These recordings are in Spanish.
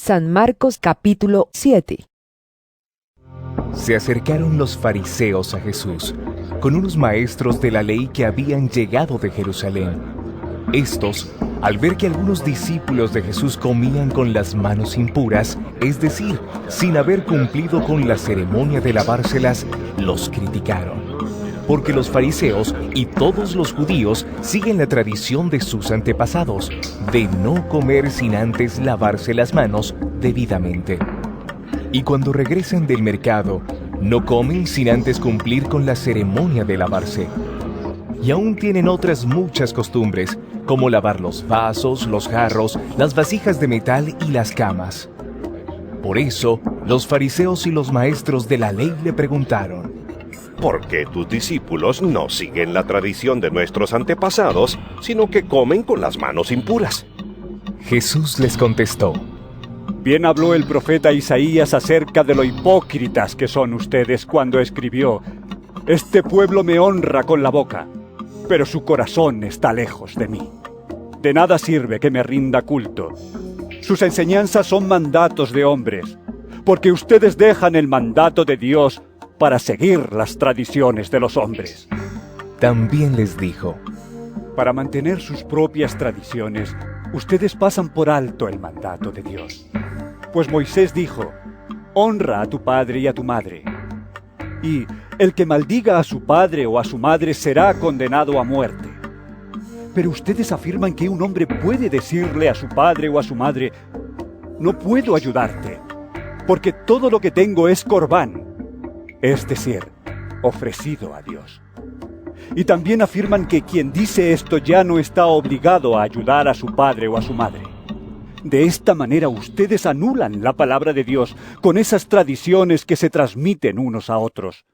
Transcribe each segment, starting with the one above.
San Marcos capítulo 7. Se acercaron los fariseos a Jesús, con unos maestros de la ley que habían llegado de Jerusalén. Estos, al ver que algunos discípulos de Jesús comían con las manos impuras, es decir, sin haber cumplido con la ceremonia de lavárselas, los criticaron. Porque los fariseos y todos los judíos siguen la tradición de sus antepasados, de no comer sin antes lavarse las manos debidamente. Y cuando regresan del mercado, no comen sin antes cumplir con la ceremonia de lavarse. Y aún tienen otras muchas costumbres, como lavar los vasos, los jarros, las vasijas de metal y las camas. Por eso, los fariseos y los maestros de la ley le preguntaron: ¿por qué tus discípulos no siguen la tradición de nuestros antepasados, sino que comen con las manos impuras? Jesús les contestó: bien habló el profeta Isaías acerca de lo hipócritas que son ustedes cuando escribió: este pueblo me honra con la boca, pero su corazón está lejos de mí. De nada sirve que me rinda culto. Sus enseñanzas son mandatos de hombres, porque ustedes dejan el mandato de Dios para seguir las tradiciones de los hombres. También les dijo: para mantener sus propias tradiciones, ustedes pasan por alto el mandato de Dios. Pues Moisés dijo: honra a tu padre y a tu madre. Y el que maldiga a su padre o a su madre será condenado a muerte. Pero ustedes afirman que un hombre puede decirle a su padre o a su madre: no puedo ayudarte, porque todo lo que tengo es corbán, es decir, ofrecido a Dios. Y también afirman que quien dice esto ya no está obligado a ayudar a su padre o a su madre. De esta manera ustedes anulan la palabra de Dios con esas tradiciones que se transmiten unos a otros,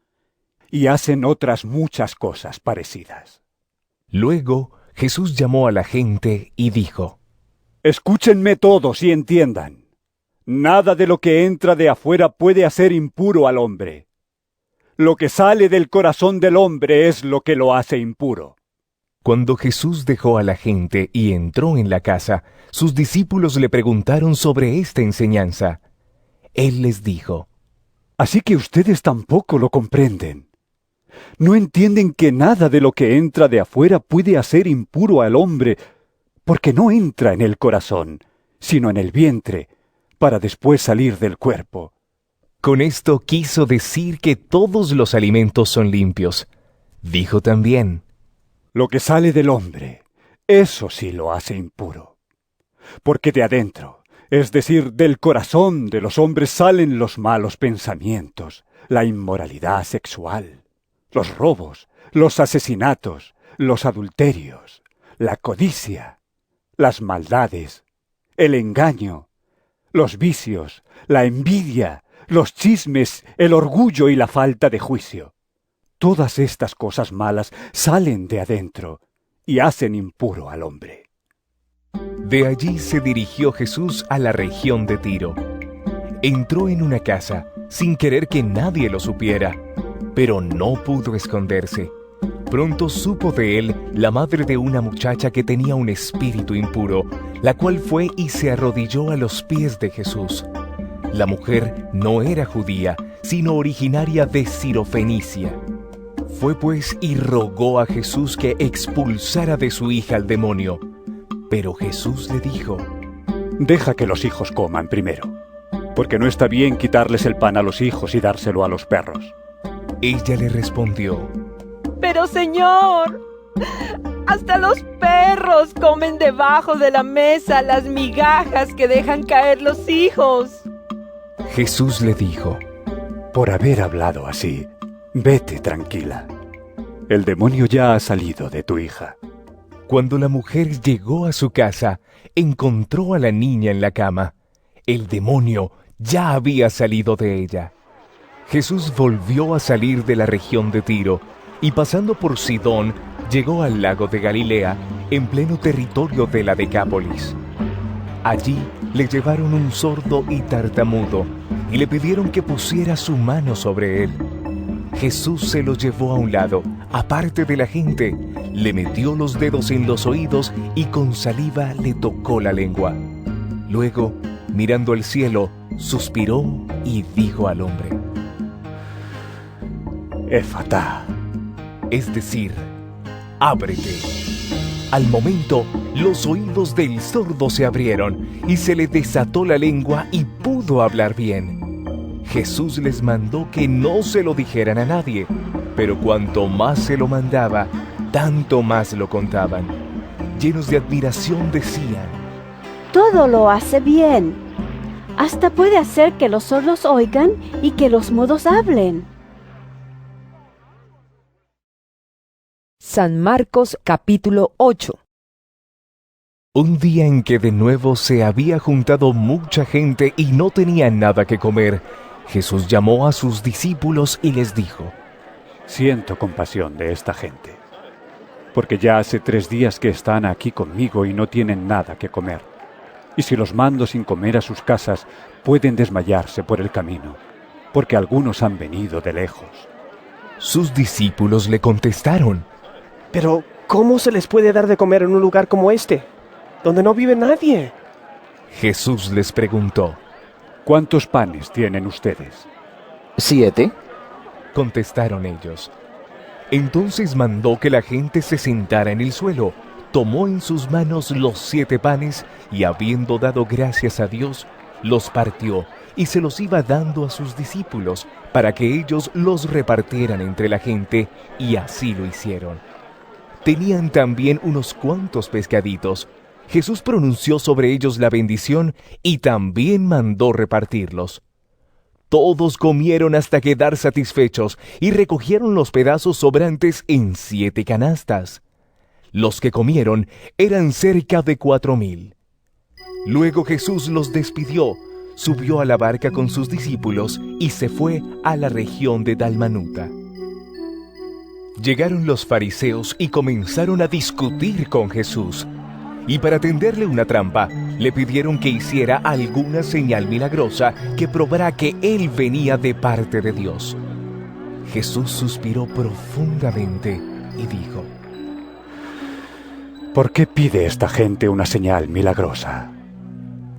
y hacen otras muchas cosas parecidas. Luego Jesús llamó a la gente y dijo: escúchenme todos y entiendan. Nada de lo que entra de afuera puede hacer impuro al hombre. Lo que sale del corazón del hombre es lo que lo hace impuro. Cuando Jesús dejó a la gente y entró en la casa, sus discípulos le preguntaron sobre esta enseñanza. Él les dijo: así que ustedes tampoco lo comprenden. ¿No entienden que nada de lo que entra de afuera puede hacer impuro al hombre, porque no entra en el corazón, sino en el vientre, para después salir del cuerpo? Con esto quiso decir que todos los alimentos son limpios. Dijo también: lo que sale del hombre, eso sí lo hace impuro. Porque de adentro, es decir, del corazón de los hombres salen los malos pensamientos, la inmoralidad sexual, los robos, los asesinatos, los adulterios, la codicia, las maldades, el engaño, los vicios, la envidia, los chismes, el orgullo y la falta de juicio. Todas estas cosas malas salen de adentro y hacen impuro al hombre. De allí se dirigió Jesús a la región de Tiro. Entró en una casa sin querer que nadie lo supiera, pero no pudo esconderse. Pronto supo de él la madre de una muchacha que tenía un espíritu impuro, la cual fue y se arrodilló a los pies de Jesús. La mujer no era judía, sino originaria de Sirofenicia. Fue pues y rogó a Jesús que expulsara de su hija al demonio. Pero Jesús le dijo: deja que los hijos coman primero, porque no está bien quitarles el pan a los hijos y dárselo a los perros. Ella le respondió: pero Señor, hasta los perros comen debajo de la mesa las migajas que dejan caer los hijos. Jesús le dijo: por haber hablado así, vete tranquila. El demonio ya ha salido de tu hija. Cuando la mujer llegó a su casa, encontró a la niña en la cama. El demonio ya había salido de ella. Jesús volvió a salir de la región de Tiro y pasando por Sidón, llegó al lago de Galilea, en pleno territorio de la Decápolis. Allí le llevaron un sordo y tartamudo y le pidieron que pusiera su mano sobre él. Jesús se lo llevó a un lado, aparte de la gente, le metió los dedos en los oídos y con saliva le tocó la lengua. Luego Mirando al cielo, suspiró y dijo al hombre: Éfata, es decir, ábrete. Al momento, los oídos del sordo se abrieron y se le desató la lengua y pudo hablar bien. Jesús les mandó que no se lo dijeran a nadie, pero cuanto más se lo mandaba, tanto más lo contaban. Llenos de admiración decían: todo lo hace bien. Hasta puede hacer que los sordos oigan y que los mudos hablen. San Marcos capítulo 8. Un día en que de nuevo se había juntado mucha gente y no tenían nada que comer, Jesús llamó a sus discípulos y les dijo: siento compasión de esta gente, porque ya hace 3 días que están aquí conmigo y no tienen nada que comer. Y si los mando sin comer a sus casas, pueden desmayarse por el camino, porque algunos han venido de lejos. Sus discípulos le contestaron: Pero, ¿cómo se les puede dar de comer en un lugar como este, donde no vive nadie? Jesús les preguntó: ¿cuántos panes tienen ustedes? 7. Contestaron ellos. Entonces mandó que la gente se sentara en el suelo, tomó en sus manos los 7 panes y, habiendo dado gracias a Dios, los partió y se los iba dando a sus discípulos para que ellos los repartieran entre la gente, y así lo hicieron. Tenían también unos cuantos pescaditos. Jesús pronunció sobre ellos la bendición y también mandó repartirlos. Todos comieron hasta quedar satisfechos y recogieron los pedazos sobrantes en 7 canastas. Los que comieron eran cerca de 4,000. Luego Jesús los despidió, subió a la barca con sus discípulos y se fue a la región de Dalmanuta. Llegaron los fariseos y comenzaron a discutir con Jesús. Y para tenderle una trampa, le pidieron que hiciera alguna señal milagrosa que probara que él venía de parte de Dios. Jesús suspiró profundamente y dijo: ¿por qué pide esta gente una señal milagrosa?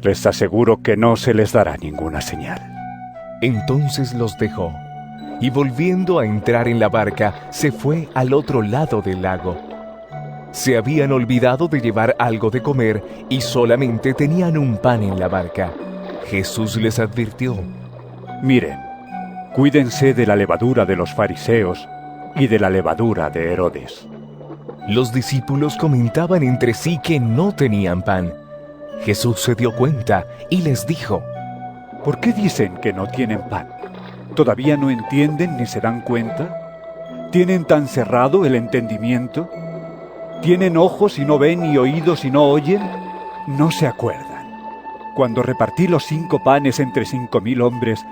Les aseguro que no se les dará ninguna señal. Entonces los dejó, y volviendo a entrar en la barca, se fue al otro lado del lago. Se habían olvidado de llevar algo de comer y solamente tenían un pan en la barca. Jesús les advirtió: miren, cuídense de la levadura de los fariseos y de la levadura de Herodes. Los discípulos comentaban entre sí que no tenían pan. Jesús se dio cuenta y les dijo: ¿por qué dicen que no tienen pan? ¿Todavía no entienden ni se dan cuenta? ¿Tienen tan cerrado el entendimiento? ¿Tienen ojos y no ven y oídos y no oyen? ¿No se acuerdan? Cuando repartí los 5 panes entre 5,000 hombres,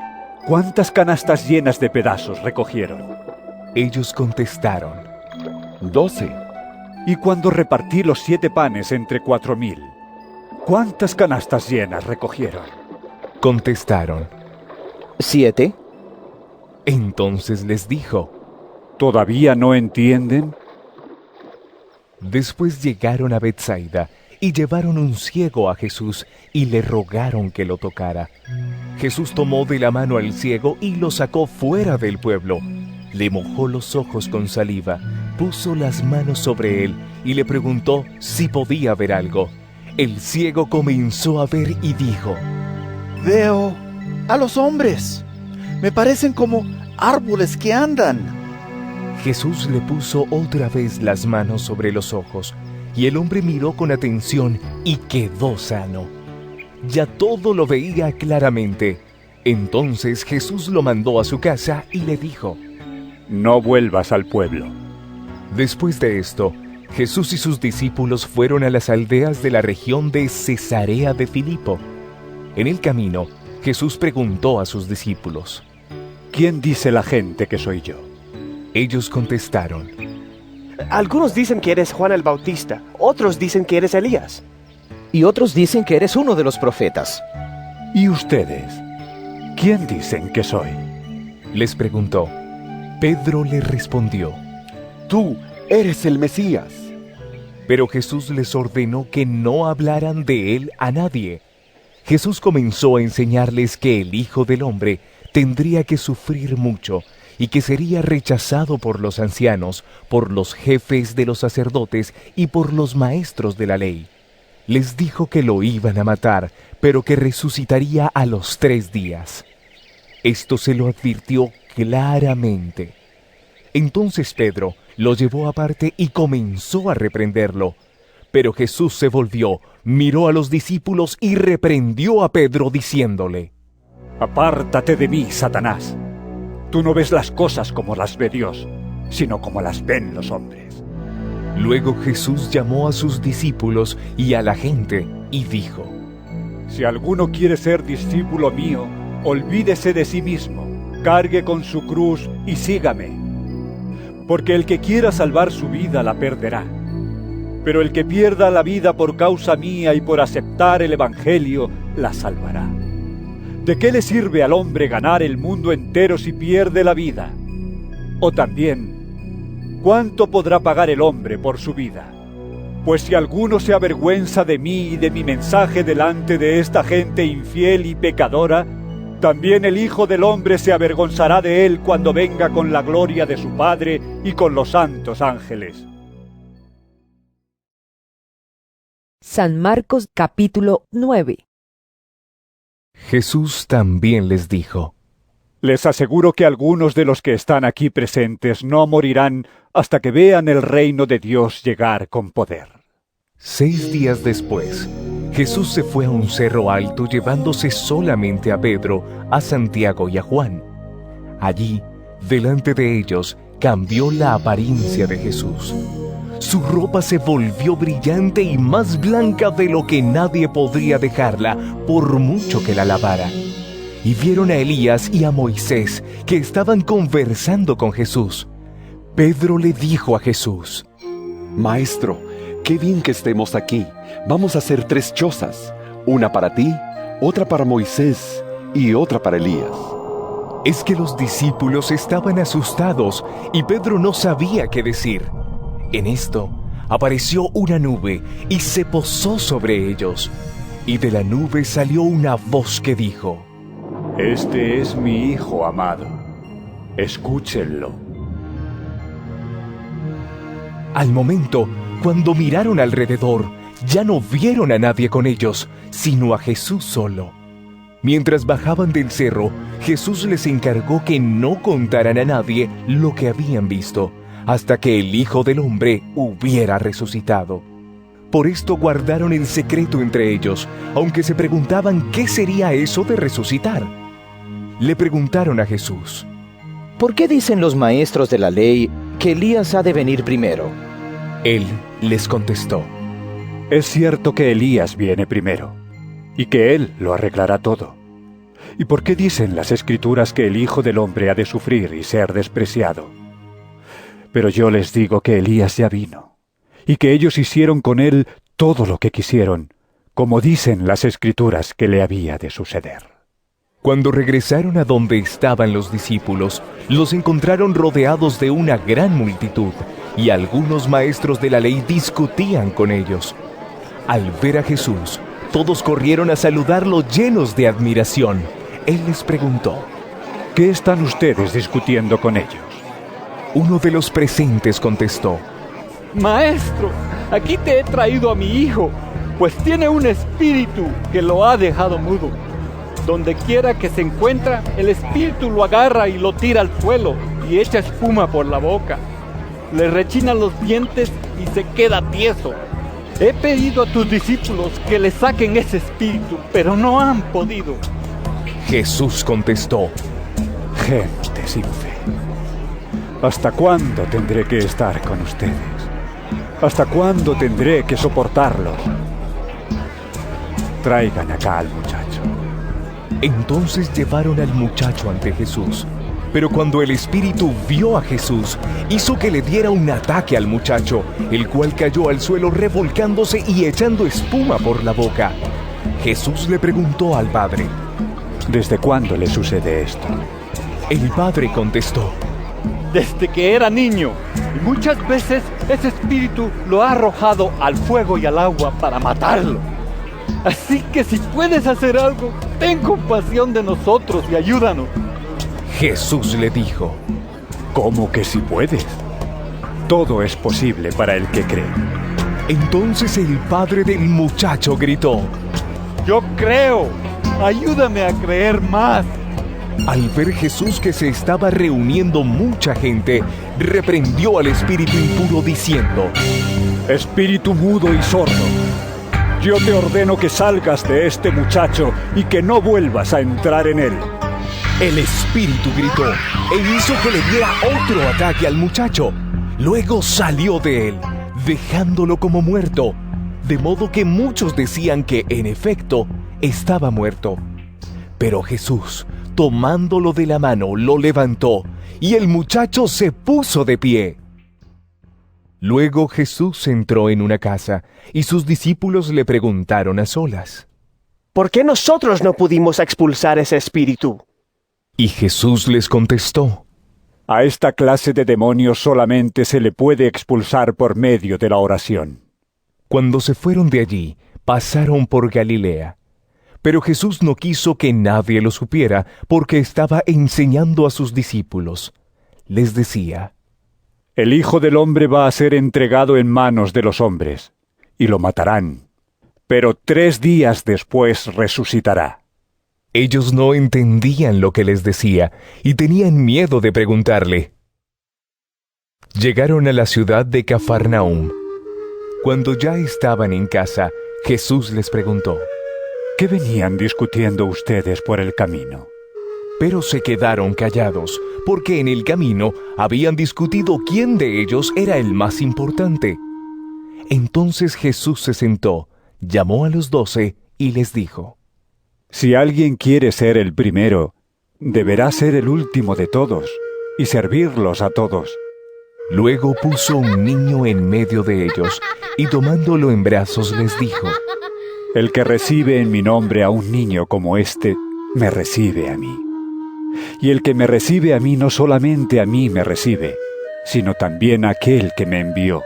¿cuántas canastas llenas de pedazos recogieron? Ellos contestaron: 12. Y cuando repartí los 7 panes entre 4,000, ¿cuántas canastas llenas recogieron? Contestaron: 7. Entonces les dijo: ¿todavía no entienden? Después llegaron a Betsaida y llevaron un ciego a Jesús y le rogaron que lo tocara. Jesús tomó de la mano al ciego y lo sacó fuera del pueblo. Le mojó los ojos con saliva, puso las manos sobre él y le preguntó si podía ver algo. El ciego comenzó a ver y dijo: veo a los hombres. Me parecen como árboles que andan. Jesús le puso otra vez las manos sobre los ojos, y el hombre miró con atención y quedó sano. Ya todo lo veía claramente. Entonces Jesús lo mandó a su casa y le dijo: no vuelvas al pueblo. Después de esto, Jesús y sus discípulos fueron a las aldeas de la región de Cesarea de Filipo. En el camino, Jesús preguntó a sus discípulos: ¿quién dice la gente que soy yo? Ellos contestaron: Algunos dicen que eres Juan el Bautista, otros dicen que eres Elías. Y otros dicen que eres uno de los profetas. ¿Y ustedes? ¿Quién dicen que soy? Les preguntó. Pedro le respondió: tú eres el Mesías. Pero Jesús les ordenó que no hablaran de él a nadie. Jesús comenzó a enseñarles que el Hijo del Hombre tendría que sufrir mucho y que sería rechazado por los ancianos, por los jefes de los sacerdotes y por los maestros de la ley. Les dijo que lo iban a matar, pero que resucitaría a los 3 días. Esto se lo advirtió claramente. Entonces Pedro lo llevó aparte y comenzó a reprenderlo. Pero Jesús se volvió, miró a los discípulos y reprendió a Pedro diciéndole: Apártate de mí, Satanás. Tú no ves las cosas como las ve Dios, sino como las ven los hombres. Luego Jesús llamó a sus discípulos y a la gente y dijo: Si alguno quiere ser discípulo mío, olvídese de sí mismo, cargue con su cruz y sígame. Porque el que quiera salvar su vida la perderá. Pero el que pierda la vida por causa mía y por aceptar el Evangelio, la salvará. ¿De qué le sirve al hombre ganar el mundo entero si pierde la vida? O también, ¿cuánto podrá pagar el hombre por su vida? Pues si alguno se avergüenza de mí y de mi mensaje delante de esta gente infiel y pecadora, también el Hijo del Hombre se avergonzará de él cuando venga con la gloria de su Padre y con los santos ángeles. San Marcos capítulo 9. Jesús también les dijo: Les aseguro que algunos de los que están aquí presentes no morirán hasta que vean el reino de Dios llegar con poder. 6 días después, Jesús se fue a un cerro alto llevándose solamente a Pedro, a Santiago y a Juan. Allí, delante de ellos, cambió la apariencia de Jesús. Su ropa se volvió brillante y más blanca de lo que nadie podría dejarla, por mucho que la lavara. Y vieron a Elías y a Moisés, que estaban conversando con Jesús. Pedro le dijo a Jesús: Maestro, qué bien que estemos aquí. Vamos a hacer 3 chozas, una para ti, otra para Moisés y otra para Elías. Es que los discípulos estaban asustados y Pedro no sabía qué decir. En esto apareció una nube y se posó sobre ellos. Y de la nube salió una voz que dijo: Este es mi Hijo amado. Escúchenlo. Al momento, cuando miraron alrededor, ya no vieron a nadie con ellos, sino a Jesús solo. Mientras bajaban del cerro, Jesús les encargó que no contaran a nadie lo que habían visto, hasta que el Hijo del Hombre hubiera resucitado. Por esto guardaron el secreto entre ellos, aunque se preguntaban qué sería eso de resucitar. Le preguntaron a Jesús: ¿Por qué dicen los maestros de la ley que Elías ha de venir primero? Él les contestó: Es cierto que Elías viene primero, y que él lo arreglará todo. ¿Y por qué dicen las Escrituras que el Hijo del Hombre ha de sufrir y ser despreciado? Pero yo les digo que Elías ya vino, y que ellos hicieron con él todo lo que quisieron, como dicen las Escrituras que le había de suceder. Cuando regresaron a donde estaban los discípulos, los encontraron rodeados de una gran multitud, y algunos maestros de la ley discutían con ellos. Al ver a Jesús, todos corrieron a saludarlo llenos de admiración. Él les preguntó: ¿Qué están ustedes discutiendo con ellos? Uno de los presentes contestó: Maestro, aquí te he traído a mi hijo, pues tiene un espíritu que lo ha dejado mudo. Donde quiera que se encuentra, el espíritu lo agarra y lo tira al suelo y echa espuma por la boca. Le rechinan los dientes y se queda tieso. He pedido a tus discípulos que le saquen ese espíritu, pero no han podido. Jesús contestó: Gente sin fe. ¿Hasta cuándo tendré que estar con ustedes? ¿Hasta cuándo tendré que soportarlos? Traigan acá al muchacho. Entonces llevaron al muchacho ante Jesús. Pero cuando el espíritu vio a Jesús, hizo que le diera un ataque al muchacho, el cual cayó al suelo revolcándose y echando espuma por la boca. Jesús le preguntó al padre: ¿Desde cuándo le sucede esto? El padre contestó: Desde que era niño, y muchas veces ese espíritu lo ha arrojado al fuego y al agua para matarlo. Así que si puedes hacer algo, ten compasión de nosotros y ayúdanos. Jesús le dijo: ¿Cómo que si puedes? Todo es posible para el que cree. Entonces el padre del muchacho gritó: Yo creo, ayúdame a creer más. Al ver Jesús que se estaba reuniendo mucha gente, reprendió al espíritu impuro diciendo: Espíritu mudo y sordo, yo te ordeno que salgas de este muchacho y que no vuelvas a entrar en él. El espíritu gritó e hizo que le diera otro ataque al muchacho. Luego salió de él, dejándolo como muerto, de modo que muchos decían que, en efecto, estaba muerto. Pero Jesús, tomándolo de la mano, lo levantó, y el muchacho se puso de pie. Luego Jesús entró en una casa, y sus discípulos le preguntaron a solas: ¿Por qué nosotros no pudimos expulsar ese espíritu? Y Jesús les contestó: A esta clase de demonios solamente se le puede expulsar por medio de la oración. Cuando se fueron de allí, pasaron por Galilea. Pero Jesús no quiso que nadie lo supiera, porque estaba enseñando a sus discípulos. Les decía: El Hijo del Hombre va a ser entregado en manos de los hombres, y lo matarán, pero 3 días después resucitará. Ellos no entendían lo que les decía, y tenían miedo de preguntarle. Llegaron a la ciudad de Cafarnaúm. Cuando ya estaban en casa, Jesús les preguntó: ¿Qué venían discutiendo ustedes por el camino? Pero se quedaron callados, porque en el camino habían discutido quién de ellos era el más importante. Entonces Jesús se sentó, llamó a los 12 y les dijo: Si alguien quiere ser el primero, deberá ser el último de todos y servirlos a todos. Luego puso un niño en medio de ellos y tomándolo en brazos les dijo: El que recibe en mi nombre a un niño como este, me recibe a mí. Y el que me recibe a mí no solamente a mí me recibe, sino también a aquel que me envió.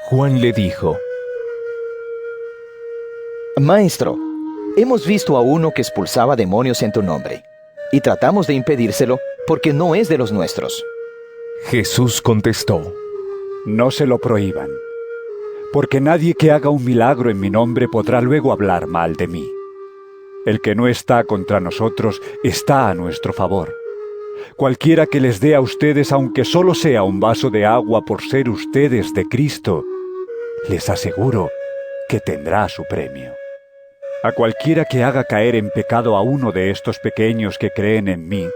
Juan le dijo: Maestro, hemos visto a uno que expulsaba demonios en tu nombre, y tratamos de impedírselo porque no es de los nuestros. Jesús contestó: No se lo prohíban, porque nadie que haga un milagro en mi nombre podrá luego hablar mal de mí. El que no está contra nosotros está a nuestro favor. Cualquiera que les dé a ustedes, aunque solo sea un vaso de agua por ser ustedes de Cristo, les aseguro que tendrá su premio. A cualquiera que haga caer en pecado a uno de estos pequeños que creen en mí,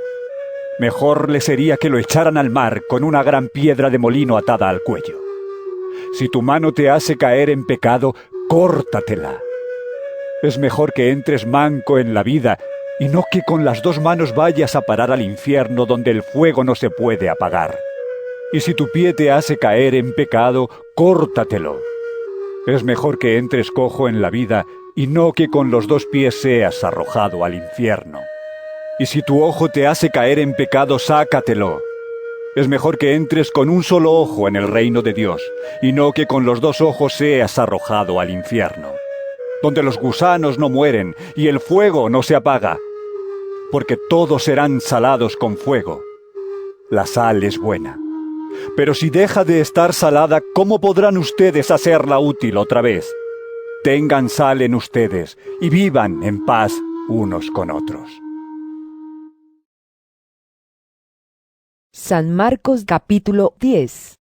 mejor le sería que lo echaran al mar con una gran piedra de molino atada al cuello. Si tu mano te hace caer en pecado, córtatela. Es mejor que entres manco en la vida y no que con las 2 manos vayas a parar al infierno donde el fuego no se puede apagar. Y si tu pie te hace caer en pecado, córtatelo. Es mejor que entres cojo en la vida y no que con los 2 pies seas arrojado al infierno. Y si tu ojo te hace caer en pecado, sácatelo. Es mejor que entres con un solo ojo en el reino de Dios, y no que con los 2 ojos seas arrojado al infierno, donde los gusanos no mueren y el fuego no se apaga, porque todos serán salados con fuego. La sal es buena, pero si deja de estar salada, ¿cómo podrán ustedes hacerla útil otra vez? Tengan sal en ustedes y vivan en paz unos con otros. San Marcos capítulo 10.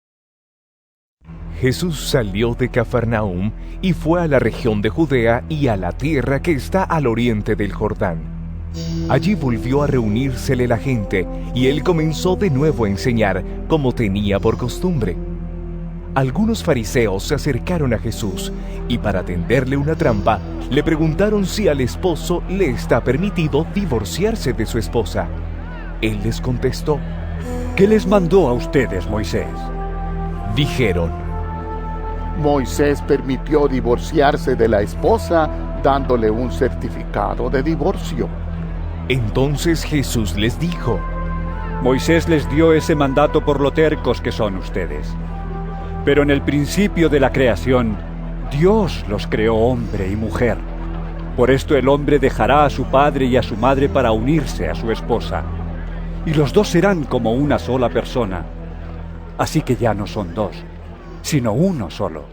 Jesús salió de Cafarnaúm y fue a la región de Judea y a la tierra que está al oriente del Jordán. Allí volvió a reunírsele la gente, y él comenzó de nuevo a enseñar, como tenía por costumbre. Algunos fariseos se acercaron a Jesús, y para tenderle una trampa, le preguntaron si al esposo le está permitido divorciarse de su esposa. Él les contestó: ¿Qué les mandó a ustedes, Moisés? Dijeron: Moisés permitió divorciarse de la esposa, dándole un certificado de divorcio. Entonces Jesús les dijo: Moisés les dio ese mandato por lo tercos que son ustedes. Pero en el principio de la creación, Dios los creó hombre y mujer. Por esto el hombre dejará a su padre y a su madre para unirse a su esposa, y los dos serán como una sola persona. Así que ya no son dos, sino uno solo.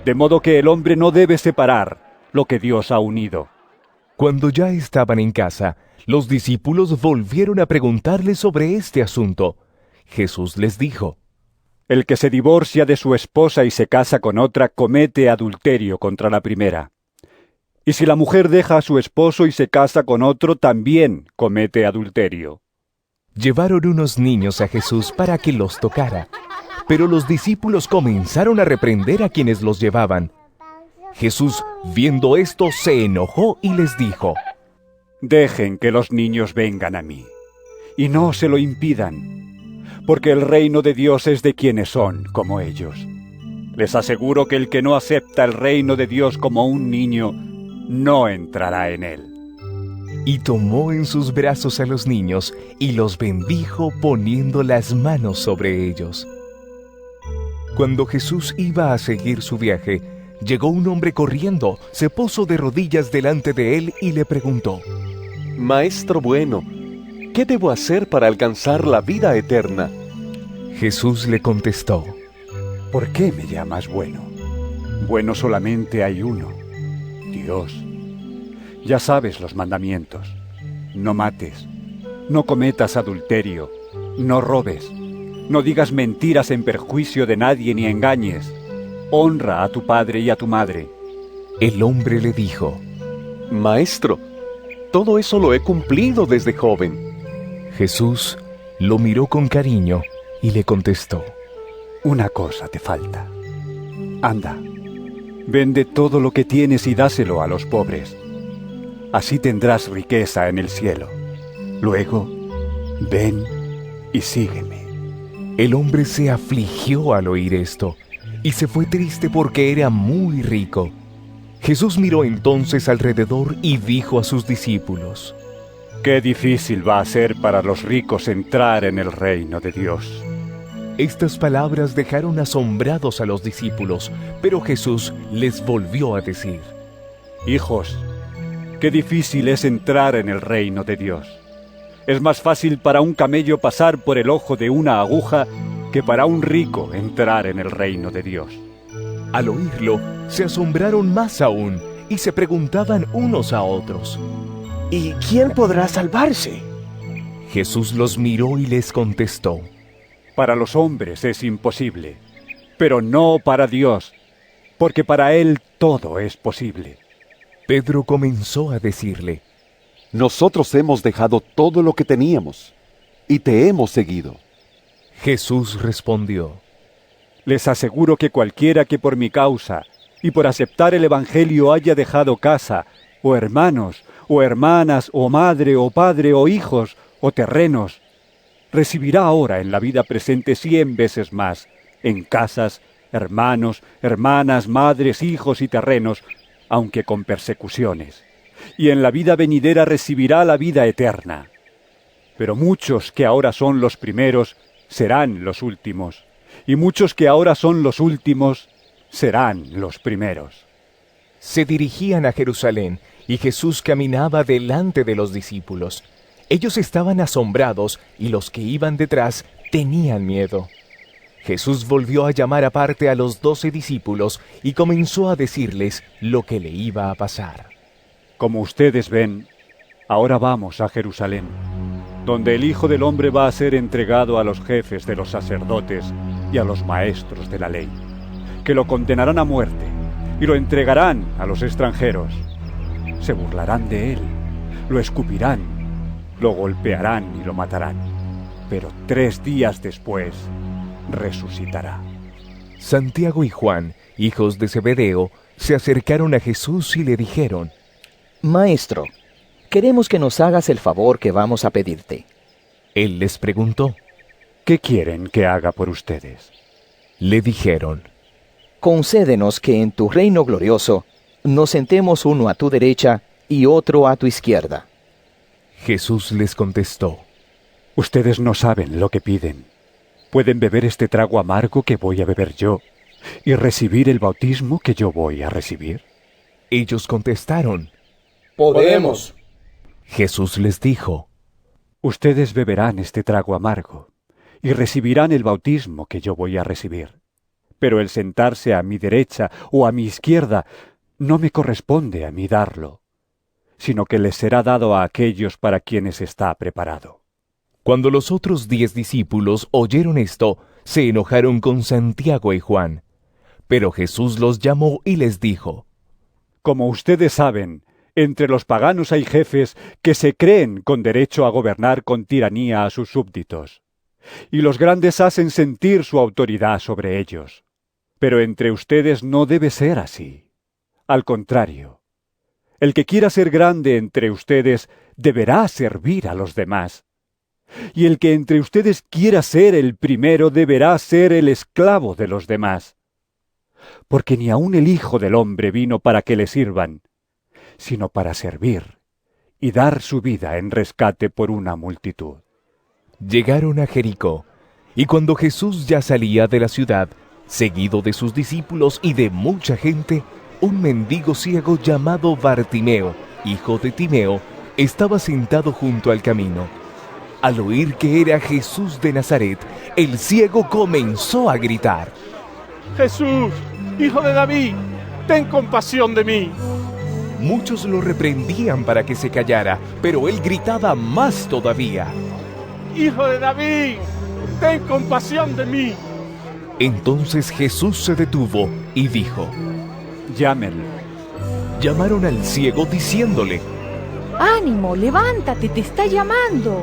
De modo que el hombre no debe separar lo que Dios ha unido. Cuando ya estaban en casa, los discípulos volvieron a preguntarle sobre este asunto. Jesús les dijo: El que se divorcia de su esposa y se casa con otra comete adulterio contra la primera. Y si la mujer deja a su esposo y se casa con otro, también comete adulterio. Llevaron unos niños a Jesús para que los tocara, pero los discípulos comenzaron a reprender a quienes los llevaban. Jesús, viendo esto, se enojó y les dijo: Dejen que los niños vengan a mí, y no se lo impidan, porque el reino de Dios es de quienes son como ellos. Les aseguro que el que no acepta el reino de Dios como un niño, no entrará en él. Y tomó en sus brazos a los niños y los bendijo poniendo las manos sobre ellos. Cuando Jesús iba a seguir su viaje, llegó un hombre corriendo, se puso de rodillas delante de él y le preguntó: Maestro bueno, ¿qué debo hacer para alcanzar la vida eterna? Jesús le contestó: ¿Por qué me llamas bueno? Bueno solamente hay uno, Dios. Ya sabes los mandamientos: no mates, no cometas adulterio, no robes, no digas mentiras en perjuicio de nadie ni engañes, honra a tu padre y a tu madre. El hombre le dijo: Maestro, todo eso lo he cumplido desde joven. Jesús lo miró con cariño y le contestó: Una cosa te falta. Anda, vende todo lo que tienes y dáselo a los pobres. Así tendrás riqueza en el cielo. Luego, ven y sígueme. El hombre se afligió al oír esto y se fue triste porque era muy rico. Jesús miró entonces alrededor y dijo a sus discípulos: Qué difícil va a ser para los ricos entrar en el reino de Dios. Estas palabras dejaron asombrados a los discípulos, pero Jesús les volvió a decir: Hijos, qué difícil es entrar en el reino de Dios. Es más fácil para un camello pasar por el ojo de una aguja que para un rico entrar en el reino de Dios. Al oírlo, se asombraron más aún y se preguntaban unos a otros: ¿Y quién podrá salvarse? Jesús los miró y les contestó: Para los hombres es imposible, pero no para Dios, porque para Él todo es posible. Pedro comenzó a decirle: Nosotros hemos dejado todo lo que teníamos y te hemos seguido. Jesús respondió: Les aseguro que cualquiera que por mi causa y por aceptar el Evangelio haya dejado casa, o hermanos, o hermanas, o madre, o padre, o hijos, o terrenos, recibirá ahora en la vida presente 100 veces más, en casas, hermanos, hermanas, madres, hijos y terrenos, aunque con persecuciones, y en la vida venidera recibirá la vida eterna. Pero muchos que ahora son los primeros serán los últimos, y muchos que ahora son los últimos serán los primeros. Se dirigían a Jerusalén, y Jesús caminaba delante de los discípulos. Ellos estaban asombrados, y los que iban detrás tenían miedo. Jesús volvió a llamar aparte a los 12 discípulos y comenzó a decirles lo que le iba a pasar. Como ustedes ven, ahora vamos a Jerusalén, donde el Hijo del Hombre va a ser entregado a los jefes de los sacerdotes y a los maestros de la ley, que lo condenarán a muerte y lo entregarán a los extranjeros. Se burlarán de él, lo escupirán, lo golpearán y lo matarán, pero 3 días después resucitará. Santiago y Juan, hijos de Zebedeo, se acercaron a Jesús y le dijeron: Maestro, queremos que nos hagas el favor que vamos a pedirte. Él les preguntó: ¿Qué quieren que haga por ustedes? Le dijeron: Concédenos que en tu reino glorioso nos sentemos uno a tu derecha y otro a tu izquierda. Jesús les contestó: Ustedes no saben lo que piden. ¿Pueden beber este trago amargo que voy a beber yo y recibir el bautismo que yo voy a recibir? Ellos contestaron: Podemos. Jesús les dijo: Ustedes beberán este trago amargo y recibirán el bautismo que yo voy a recibir. Pero el sentarse a mi derecha o a mi izquierda no me corresponde a mí darlo, sino que les será dado a aquellos para quienes está preparado. Cuando los otros 10 discípulos oyeron esto, se enojaron con Santiago y Juan. Pero Jesús los llamó y les dijo: Como ustedes saben, entre los paganos hay jefes que se creen con derecho a gobernar con tiranía a sus súbditos, y los grandes hacen sentir su autoridad sobre ellos. Pero entre ustedes no debe ser así. Al contrario, el que quiera ser grande entre ustedes deberá servir a los demás. Y el que entre ustedes quiera ser el primero deberá ser el esclavo de los demás. Porque ni aun el Hijo del Hombre vino para que le sirvan, sino para servir y dar su vida en rescate por una multitud. Llegaron a Jericó, y cuando Jesús ya salía de la ciudad, seguido de sus discípulos y de mucha gente, un mendigo ciego llamado Bartimeo, hijo de Timeo, estaba sentado junto al camino. Al oír que era Jesús de Nazaret, el ciego comenzó a gritar: Jesús, hijo de David, ten compasión de mí. Muchos lo reprendían para que se callara, pero él gritaba más todavía: Hijo de David, ten compasión de mí. Entonces Jesús se detuvo y dijo: Llámenlo. Llamaron al ciego diciéndole: ¡Ánimo, levántate, te está llamando!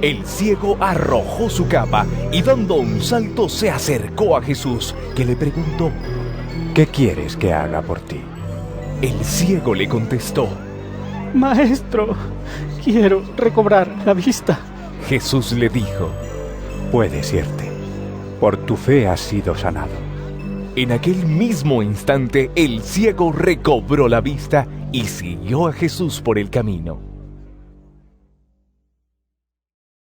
El ciego arrojó su capa y dando un salto se acercó a Jesús, que le preguntó: ¿Qué quieres que haga por ti? El ciego le contestó: Maestro, quiero recobrar la vista. Jesús le dijo: Puedes irte, por tu fe has sido sanado. En aquel mismo instante el ciego recobró la vista y siguió a Jesús por el camino.